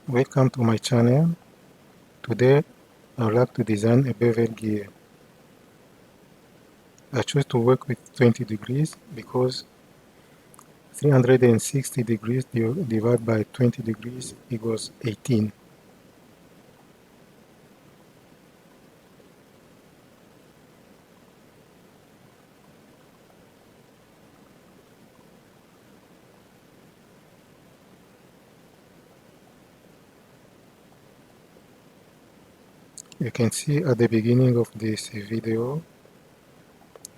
Welcome to my channel. Today I would like to design a bevel gear. I choose to work with 20 degrees because 360 degrees divided by 20 degrees equals 18. You can see at the beginning of this video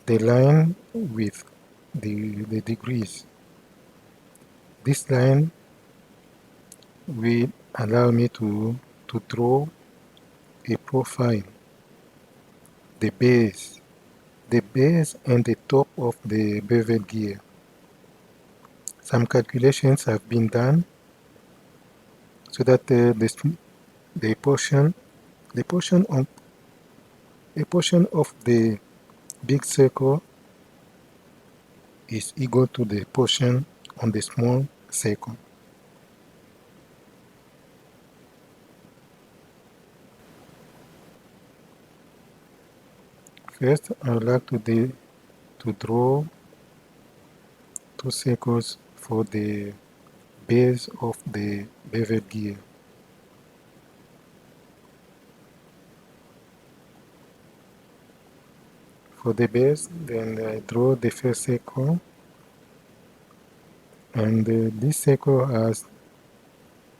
the line with the degrees. This line will allow me to draw a profile, the base and the top of the bevel gear. Some calculations have been done so that the portion the portion on a portion of the big circle is equal to the portion on the small circle. First, I would like to draw two circles for the base of the bevel gear. For the base, then I draw the first circle, and this circle has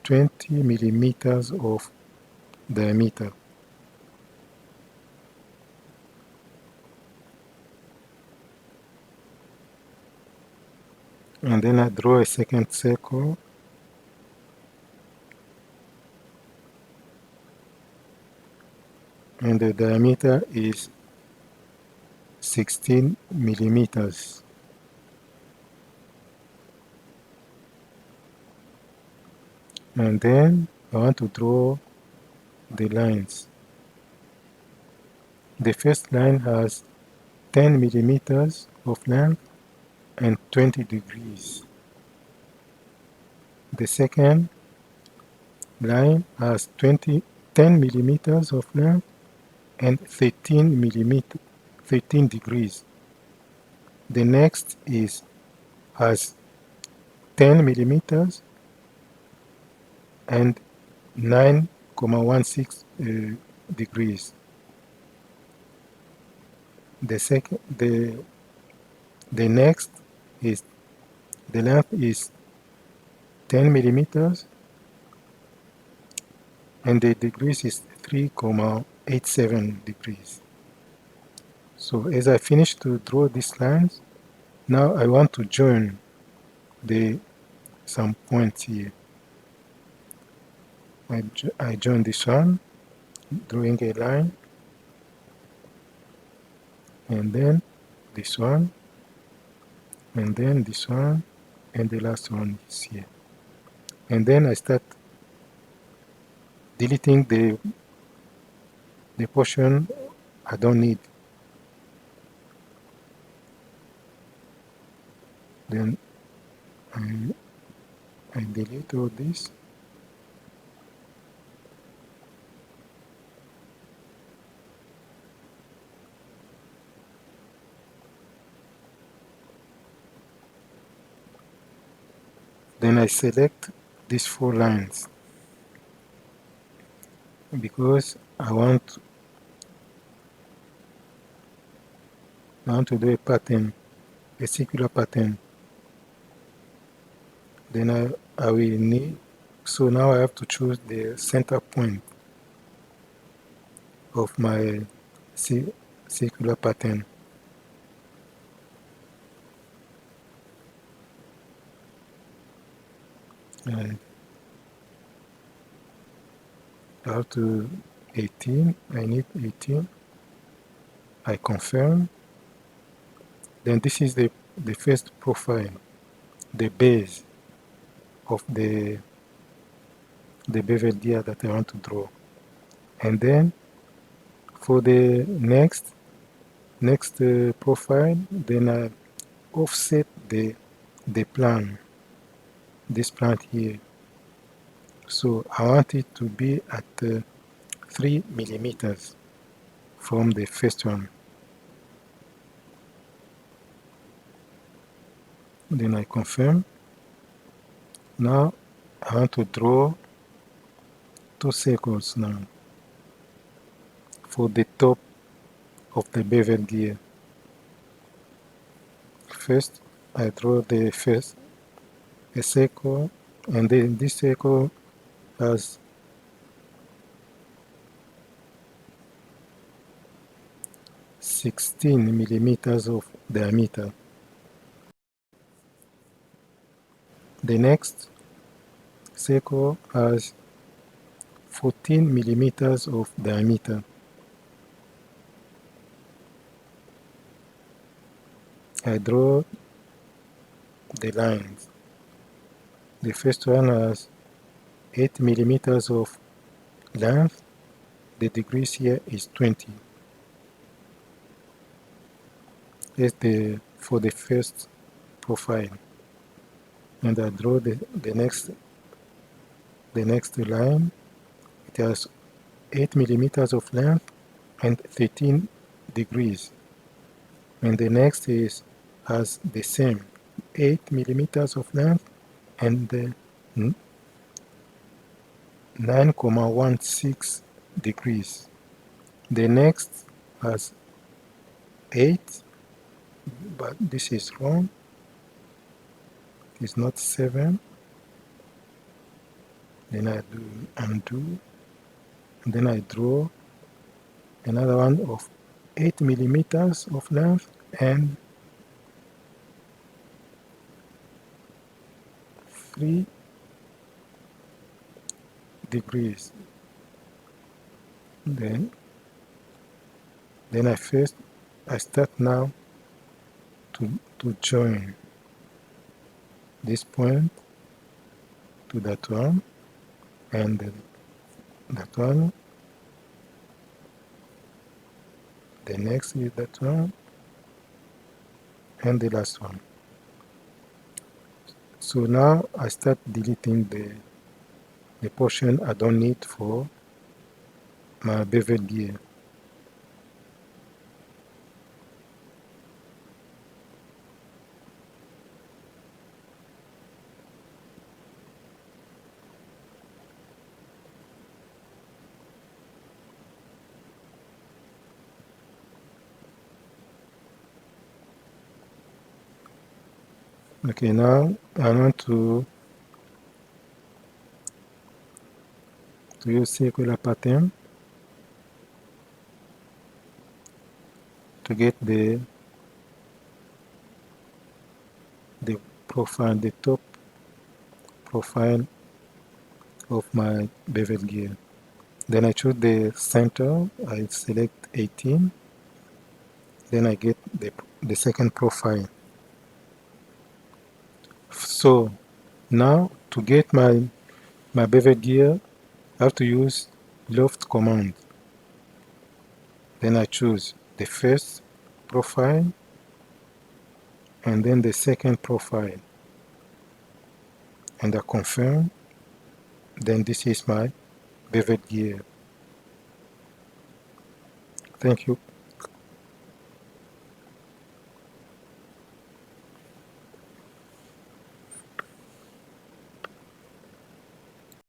20 millimeters of diameter. And then I draw a second circle, and the diameter is 16 millimeters. And then I want to draw the lines. The first line has 10 millimeters of length and 20 degrees. The second line has 10 millimeters of length and 13 degrees. The next has 10 millimeters and 9,16 degrees. The next is the length is 10 millimeters and the degrees is 3,87 degrees. So as I finish to draw these lines, now I want to join some points here. I join this one, drawing a line, and then this one, and then this one, and the last one is here. And then I start deleting the portion I don't need. Then I delete all this. Then I select these 4 lines because I want to do a pattern, a circular pattern. Then I will need, so now I have to choose the center point of my circular pattern. I have to 18, I need 18. I confirm. Then this is the first profile, the base of the bevel gear that I want to draw. And then for the next profile, then I offset the plan, this plant here. So I want it to be at 3 millimeters from the first one. Then I confirm. Now I want to draw 2 circles now for the top of the bevel gear. First I draw the first a circle, and then this circle has 16 millimeters of diameter. The next circle has 14 millimeters of diameter. I draw the lines. The first one has 8 millimeters of length. The degrees here is 20. That's for the first profile. And I draw the next line. It has 8 millimeters of length and 13 degrees. And the next has the same 8 millimeters of length and 9,16 degrees. The next has 8, but this is wrong. It's not 7. Then I do undo. And then I draw another one of 8 millimeters of length and 3 degrees. Then I start now to join this point to that one and that one. The next is that one and the last one. So now I start deleting the portion I don't need for my bevel gear. Okay, now I want to use circular pattern to get the profile, the top profile of my bevel gear. Then I choose the center, I select 18, then I get the second profile. So now to get my bevel gear, I have to use loft command. Then I choose the first profile and then the second profile, and I confirm. Then this is my bevel gear. Thank you.